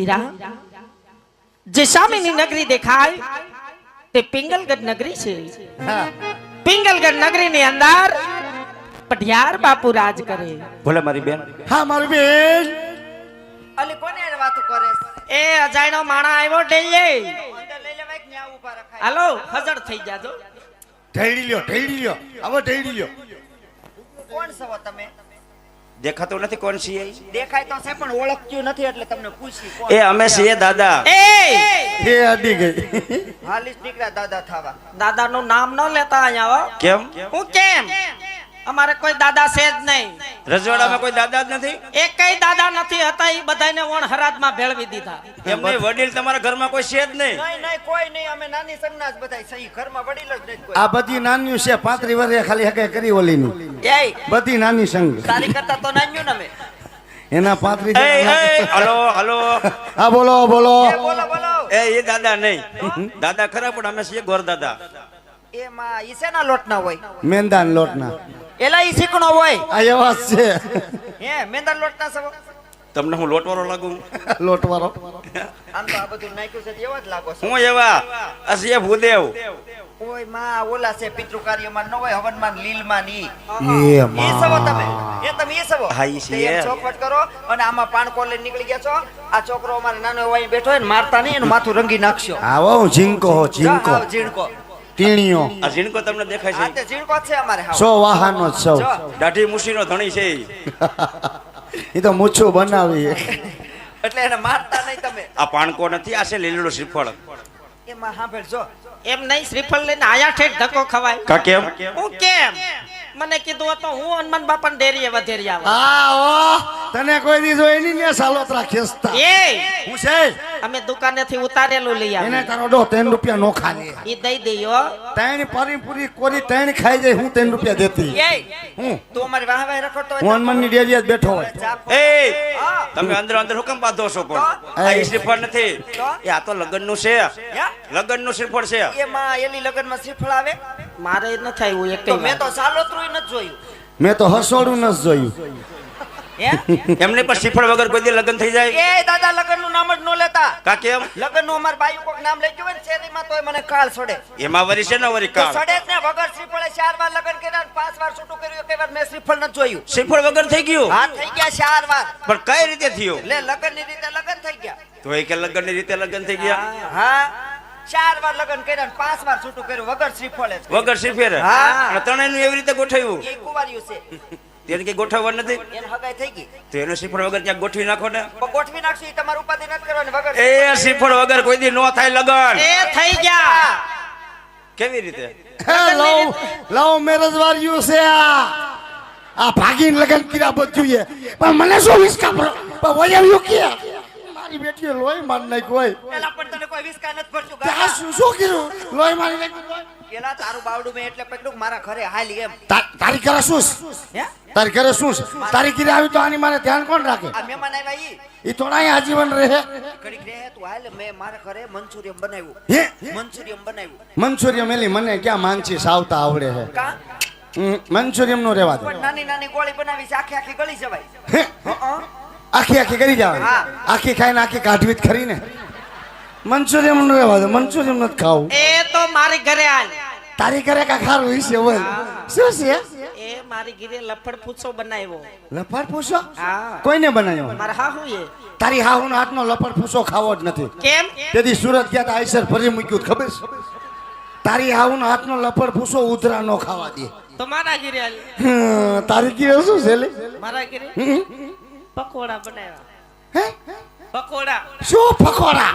વીરા જે સામેની નગરી દેખાય તે પિંગલગઢ નગરી છે પિંગલગઢ નગરી ની અંદર પઢિયાર બાપુ રાજ કરે ભલે મારી બેન હા મારી બેન અલી કોને યાર વાતો કરે એ અજાયણો માણા આવ્યો ઢેઈએ અંદર લઈ લેવાય કે ન્યા ઊભા રખાય હાલો હજર થઈ જાજો ઢેડી લ્યો હવે ઢેડી લ્યો કોણ છો તમે દેખાતું નથી કોણ છીએ દેખાય તો છે પણ ઓળખ્યું નથી એટલે તમને પૂછી કોણ એ અમે છીએ દાદા એ એ અડી ગઈ હાલીસ નીકળ્યા દાદા થાવા દાદાનું નામ ન લેતા અહીંયા આવો કેમ હું કેમ અમારે કોઈ દાદા છે જ નહીં રજવાડામાં કોઈ દાદા જ નથી એકેય દાદા નથી હતા ઈ બધાયને ઓણ હરાજમાં ભેળવી દીધા એમને વડીલ તમારા ઘરમાં કોઈ છે જ નહીં નહીં કોઈ નહીં અમે નાની સંગના જ બધાય સહી ઘરમાં વડીલ જ નહીં કોઈ આ બધી નાની છે 35 વર્ષે ખાલી હકે કરી ઓલીની એય બધી નાની સંઘ તારી કરતા તો નાન્યું ને અમે એના 35 હલો હા બોલો એ બોલો બોલો એ દાદા નહીં દાદા ખરા પણ અમે છીએ ગોર દાદા એમાં ઈ શેના લોટના હોય મેંદાન લોટના એલા ઈ શીકણો હોય આ એવા છે હે મેંદા લોટના સવો તમને હું લોટવાળો લાગુ લોટવાળો આમ તો આ બધું નાખ્યું છે એવા જ લાગો છો હું એવા અસીએ ભૂદેવ ઓય માં ઓલા છે પિતૃ કાર્યમાં ન હોય હવનમાં લીલમાં ની એ એ સવો તમે એ સવો હા, ઈ છે. એમ ચોખવટ કરો અને આમાં પાણકો લઈને નીકળી ગયા છો આ છોકરો અમારે નાનો હોય બેઠો હોય ને મારતા નહીં એનું માથું રંગી નાખશો આવો ઝીંકો હો ઝીંકો જાઓ, ઝીણકો ટીણીઓ આ ઝીણકો તમને દેખાય આ છે તે ઝીણકો જ છે અમારે હાવ. સો વાહનો જ સૌ જો, દાઢી મુશીનો ધણી છે ઈ. એ તો મૂછું બનાવી એટલે એને મારતા નહીં તમે આ પાણકો નથી આ છે લીલડો શ્રીફળ એમાં સાંભળજો એમ નહીં શ્રીફળ લઈને આયા ઠેઠ ધક્કો ખવાય કા કેમ હું કેમ મને કીધું હતો હું હનુમાન બાપાને ડેરીએ વધેરી આવું હા ઓ તને કોઈ દી જોઈ નહીં ને સાલોતરા ખેંચતા એ હું છે અમે દુકાનેથી ઉતારેલું લઈ એને આવ્યા તારો ડો 3 રૂપિયા નો ખાલે ઈ દઈ દઈયો ત્રણ પરિપૂરી કોરી ત્રણ ખાઈ જાય હું 3 રૂપિયા દેતી એ હું તું અમારી વાહ વાહ રખડતો હું હનુમાનની ડેરીએ જ બેઠો હોય જાફો. એ હા. તમે અંદર અંદર હુકમ બાંધો છો પણ તો? આ ઈ શ્રીફળ નથી તો? એ આ તો લગનનું છે યા? લગનનું શ્રીફળ છે એમાં એલી લગનમાં શ્રીફળ આવે મારે નથી આવ્યું એક તો મેં તો સાલોત્રું નથી જોયું મેં તો હસોડું ન જોયું હે એમને પણ શ્રીફળ વગર કોઈ દી લગન થઈ જાય એ દાદા લગનનું નામ જ ન લેતા કા કેમ લગનનું અમાર બાયું કોક નામ લઈ ગયું હોય ને શેરીમાં તોય મને કાળ છોડે એમાં વરી છે ને વરી તો કાળ સડે જ ને વગર શ્રીફળે 4 વાર લગન કર્યા ને 5 વાર છૂટું કર્યું કે વાર મેં શ્રીફળ નથી જોયું શ્રીફળ વગર થઈ ગયું હા થઈ ગયા 4 વાર પણ કઈ રીતે થયું લે લગનની રીતે લગન થઈ ગયા તો એ કે લગનની રીતે લગન થઈ ગયા હા 4 વાર લગન કર્યા ને 5 વાર છૂટું કર્યું વગર શ્રીફળે જ. વગર શ્રીફળ હા. અને ત્રણેયનું એવી રીતે ગોઠવ્યું એ કુંવારિયું છે તેને કઈ ગોઠવવા નથી એને હગાઈ થઈ ગઈ તો એનું શ્રીફળ વગર ત્યાં ગોઠવી નાખો ને પણ ગોઠવી નાખશું ઈ તમારે ઉપાધિ નથી કરવાની વગર એ શ્રીફળ વગર કોઈ દી નો થાય લગન એ થઈ ગયા કેવી રીતે લવ મેરેજ વાળ્યું છે આ ભાગીને લગન કર્યા બધું છે પણ મને શું વિસ્કા પણ વયાવ્યું કે મારી બેટીએ લોહી માર નાખ્યું હોય પેલા પણ તને કોઈ વિસ્કા નથી ભરતું ત્યાં ગાડા. શું કર્યું લોહી મારી નાખ્યું પેલા તારું બાવડું મેં એટલે પકડ્યું કે મારા ઘરે હાલી એમ તારી ઘરે શું હે તારી ઘરે શું તારી ઘરે આવી તો આની મારે ધ્યાન કોણ રાખે આ મહેમાન આવ્યા ઈ એ થોડા અહીંયા આજીવન રહે ઘડીક રહે તું હાલ મેં મારા ઘરે મંચુરિયમ બનાવ્યું હે મંચુરિયમ બનાવ્યું મંચુરિયમ એલી મને ક્યાં માનસી સાવતા આવડે છે કા મંચુરિયમ નો રેવા દે પણ નાની નાની ગોળી બનાવી છે આખી આખી ગળી જવાય હે? હં? આખી આખી કરી જવાની હા. આખી ખાઈને આખી કાઢવી જ ખરી ને મંચુરિયમ નો રેવા દે મંચુરિયમ નથી ખાવું એ તો મારી ઘરે આલ તારી ઘરે કા ખારું હોય છે બોલ શું છે એ મારી ઘરે લફડ પૂછો બનાવ્યો લફડ પૂછો હા કોઈને બનાવ્યો મારા હા હું એ તારી હાહુનો હાથનો લફડ પૂછો ખાવો જ નથી કેમ તેથી સુરત ગયા તા આઈસર ભરી મૂક્યું ખબર છે તારી હાહુનો હાથનો લફડ પૂછો ઉધરા નો ખાવા દે તો મારા ઘરે આલ તારી ઘરે શું છે લે મારા ઘરે પકોડા બનાવ્યા હે પકોડા શું પકોડા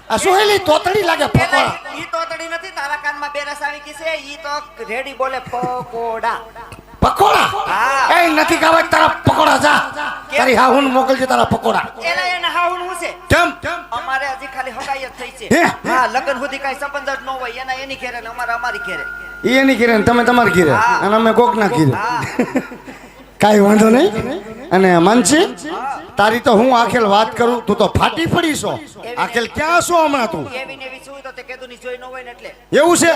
આ શું હેલી તોતડી લાગે પકોડા ઈ તો તડી નથી તારા કાનમાં બેરસ આવી ગઈ છે ઈ તો રેડી બોલે પકોડા પકોડા હા. એ નથી ખાવા તારા પકોડા જા તારી હાહુન મોકલજે તારા પકોડા એલા એને હાવું હું છે કેમ અમારે હજી ખાલી હગાઈ જ થઈ છે હે? હા લગન સુધી કઈ સંબંધ જ ન હોય એના એની ઘેરે ને અમારા અમારી ઘેરે ઈ એની ઘીરે ને તમે તમારી ઘીરે હા. અને અમે કોક ના ઘીરે હા કાઈ વાંધો નહીં અને માનસી તારી તો હું આખેલ વાત કરું તું તો ફાટી પડી છો આખેલ ક્યાં છો હમણાં તું એવી ને એવી સુઈ તો તે કેદુની જોઈ ન હોય ને એટલે એવું છે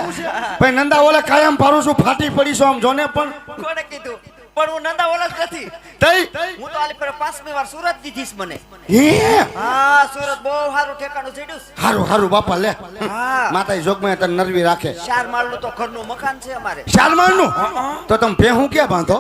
ભાઈ નંદા ઓલે કાયમ પારું છું ફાટી પડી છો આમ જોને પણ કોણે કીધું પણ હું નંદા ઓલા જ નથી તઈ હું તો આલી પર 5મી વાર સુરત દીધીસ મને હે હા સુરત બહુ સારું ઠેકાણું જડ્યું છે. હારું હારું બાપા લે હા માતાજી જોગમાં તને નરવી રાખે 4 માળનું તો ઘરનું મકાન છે અમારે 4 માળનું તો તમે ભેહું ક્યાં બાંધો